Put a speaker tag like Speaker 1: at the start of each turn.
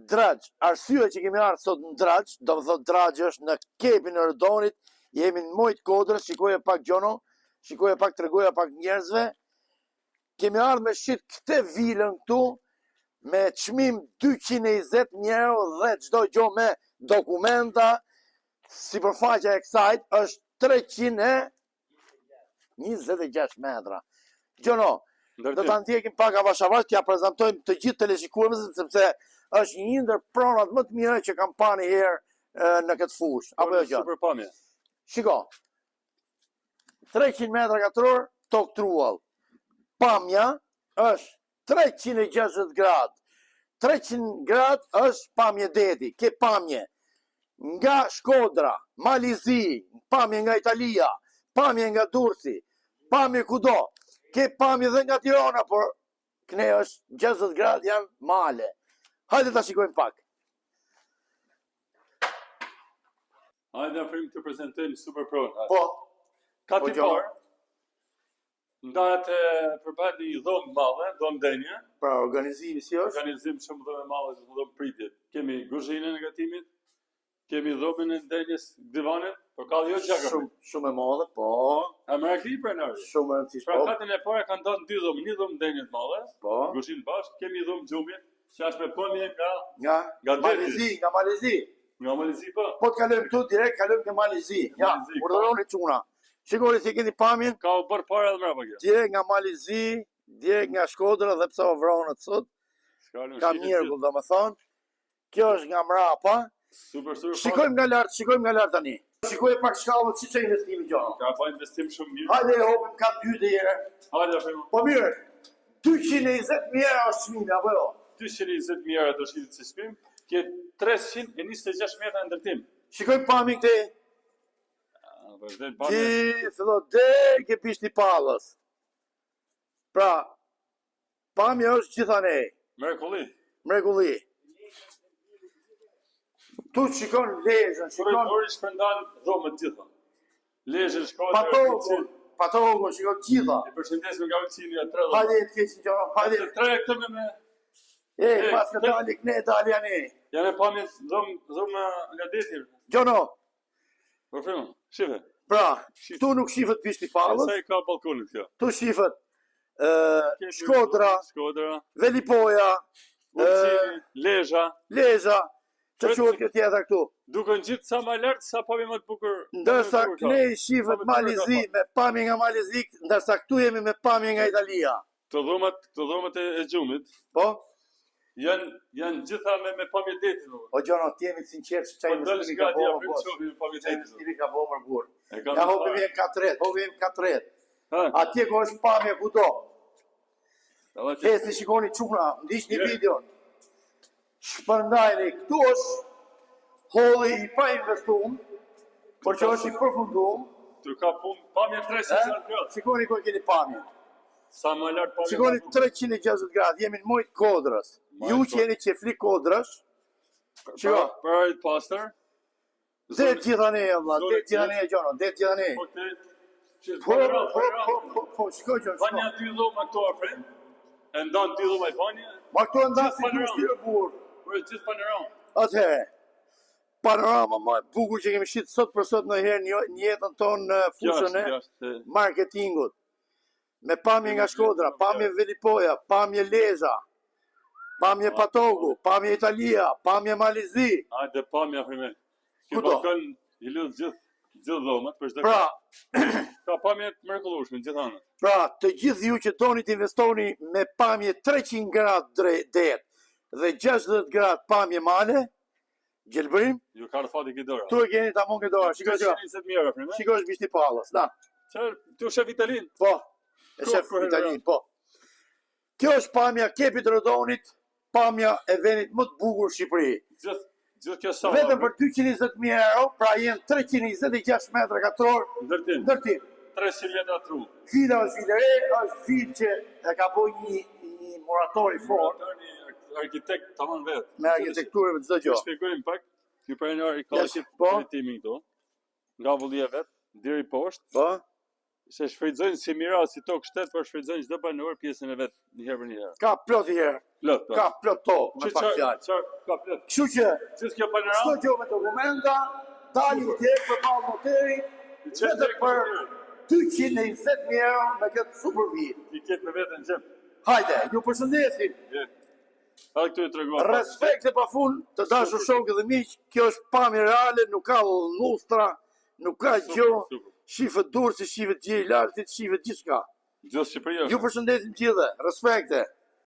Speaker 1: Dragj, arsye që kemi ardhur sot në Dragj, do të thotë Dragj është në kepin e Rëdonit, jemi në Mojt Kodrës, shikoje pak Gjono, shikoje pak, tregoja pak njerëzve. Kemi ardhur me shit këtë vilën këtu me çmim 220.000 euro dhe çdo gjë me dokumenta. Sipërfaqja e kësaj është 326 metra. Gjono, do ta ndjekim pak avash, t'ja prezantojmë të gjithë teleshikuesve sepse është një ndër pronat më të mira që kam parë një herë në këtë fushë. Apo jo gjë?
Speaker 2: Super pamje.
Speaker 1: Shiko. 300 metra katror tok truall. Pamja është 360 gradë. 300 gradë është pamje deti. Ke pamje nga Shkodra, Malizi, pamje nga Italia, pamje nga Durrësi, pamje kudo. Ke pamje dhe nga Tirana, por këne është 60 gradë janë male. Hajde ta shikojmë pak.
Speaker 2: Hajde afrim të prezantojmë Super Pro.
Speaker 1: Po.
Speaker 2: Ka të parë, ndahet përballë një dhomë madhe, dhomë denje.
Speaker 1: Pra organizimi si është?
Speaker 2: Organizim shumë dhomë madhe, dhomë pritjet. Kemi kuzhinën e gatimit, kemi dhomën e denjes divanit, por ka jo gjaka.
Speaker 1: Shumë e madhe, po.
Speaker 2: A merakli për nërë.
Speaker 1: Shumë e rëndësishme.
Speaker 2: Pra katën e parë kanë dhënë dy dhomë, një dhomë denjet madhe,
Speaker 1: po.
Speaker 2: Kuzhinë bashkë, kemi dhomë xhumit, që është me pëmje
Speaker 1: nga Malizi, nga Malizi.
Speaker 2: Nga Malizi po.
Speaker 1: Po të kalojmë këtu direkt, kalojmë nga Malizi. Ja, urdhëroni çuna. Shikoni si keni pamjen.
Speaker 2: Ka u bërë para edhe mbrapa kjo.
Speaker 1: Direkt nga Malizi, direkt nga Shkodra dhe pse u vronë sot. Ka mirë, domethënë. Kjo është nga mrapa.
Speaker 2: Super.
Speaker 1: Shikojmë nga lart tani. Shikoj pak shkallët si çë investimi gjano.
Speaker 2: Ka pa investim shumë mirë.
Speaker 1: Hajde hopim ka 2 herë.
Speaker 2: Hajde afrim.
Speaker 1: Po mirë. 220.000 euro çmimi apo jo?
Speaker 2: 220.000 euro do shitet si çmim. Ke 326 metra ndërtim.
Speaker 1: Shikojmë pamjen këtej. Ti fillo deri ke pishti pallës. Pra, pamja është gjithanej. Mrekulli. Tu shikon lezhën, shikon...
Speaker 2: Korridori shpërndan dhomët gjitha. Lezhën, Shkodra,
Speaker 1: Patogu, shikon gjitha.
Speaker 2: I përshëndesim nga ulcini e 3 dhomë.
Speaker 1: Hajde të keqin gjano, hajde.
Speaker 2: Tre këtë me...
Speaker 1: Pas ka dali këne, dali janë.
Speaker 2: Janë e pamje dhomë nga detir.
Speaker 1: Gjono.
Speaker 2: Po frimë, shife.
Speaker 1: Pra, tu nuk shifët pishti pallës.
Speaker 2: Sa i ka balkonit kjo?
Speaker 1: Tu shifët Shkodra, Velipoja,
Speaker 2: Lezha,
Speaker 1: që quhet kjo tjetër këtu.
Speaker 2: Duken gjithë sa më lart sa pamje më të bukur.
Speaker 1: Ndërsa këne i shifët Malizi me pamje nga Malizi, ndërsa këtu jemi me pamje nga Italia.
Speaker 2: Të dhomët e xhumit,
Speaker 1: po,
Speaker 2: janë gjitha me pamje detit.
Speaker 1: O Gjono, ti jemi sinqert se çaj investimi ka bëu më burr. Ja hopim katret. Atje ku është pamje kudo. Hesni shikoni çuna, ndiqni videon. Shpërndajni, këtu është holli i pa investuar, por që është i përfunduar.
Speaker 2: Tu ka pamje 360 gradë.
Speaker 1: Shikoni ku keni pamje.
Speaker 2: Sa më lart pamje.
Speaker 1: Shikoni 360 gradë, jemi në Mojt Kodrës. Ju që jeni qefli Kodrash. Shiko.
Speaker 2: Për pastor.
Speaker 1: Dhe gjithane e vlla, dhe gjithane e Gjono, dhe gjithane. Po, shiko Gjono.
Speaker 2: Vanja 2 dhoma këto afrim. E ndan 2 dhoma i vanja.
Speaker 1: Ma këto e ndan si kushti e burr.
Speaker 2: Për gjithë panoramë.
Speaker 1: Atëherë, panorama më e bukur që kemi shit sot për sot në herë një jetën tonë në fushën e marketingut. Me pamje nga Shkodra, pamje Velipoja, pamje Lezha, pamje Patogu, pamje Italia, pamje Malizi.
Speaker 2: Hajde pamje afrime. Kjo balkon i lidh gjithë dhomët për çdo.
Speaker 1: Pra,
Speaker 2: ka pamje të mrekullueshme gjithanë.
Speaker 1: Pra, të gjithë ju që doni të investoni me pamje 300 gradë det dhe 60 gradë pamje male, gjelbërim.
Speaker 2: Ju ka fati këtë dora.
Speaker 1: Tu e keni tamon këtë dora. Shiko që.
Speaker 2: 20.000 euro afrime.
Speaker 1: Shiko është bishti pallës, da.
Speaker 2: Çfarë? Tu shef Italin?
Speaker 1: Po. E shef Italin, po. Kjo është pamja kepit Rëdonit, pamja e vendit më të bukur në Shqipëri.
Speaker 2: Gjithë kjo sa.
Speaker 1: Vetëm për 220.000 euro, pra jenë 326 metra katror ndërtim.
Speaker 2: 300 metra tru.
Speaker 1: Vila është vilere, është vilë që e ka bërë një moratori fort.
Speaker 2: Arkitekt tamam vetë.
Speaker 1: Me arkitekturë me çdo gjë.
Speaker 2: Shpjegojmë pak. Ky prenor i ka drejtimin këtu. Nga vullia vet deri poshtë.
Speaker 1: Po.
Speaker 2: Se shfrytëzojnë si mira si tokë shtet, por shfrytëzojnë çdo banor pjesën e vet një herë për një herë.
Speaker 1: Ka plot i herë.
Speaker 2: Plot.
Speaker 1: Ka plot tokë, me pak fjalë.
Speaker 2: Ka plot.
Speaker 1: Kështu që
Speaker 2: Ç'është kjo
Speaker 1: çdo
Speaker 2: panoramë?
Speaker 1: gjë me dokumenta, dalim direkt për balë noterit, vetëm për 220.000 euro me këtë super vit.
Speaker 2: I ketë me veten gjëm.
Speaker 1: Hajde, ju përshëndesim.
Speaker 2: Edhe këtu e treguam.
Speaker 1: Respekt e pafund të dashur shokë dhe miq, kjo është pamje reale, nuk ka lustra, nuk ka gjë, shifët durë si shifët gjë i lartit, shifët gjithçka.
Speaker 2: Gjithë Shqipëria.
Speaker 1: Ju përshëndesim gjithë, respekte.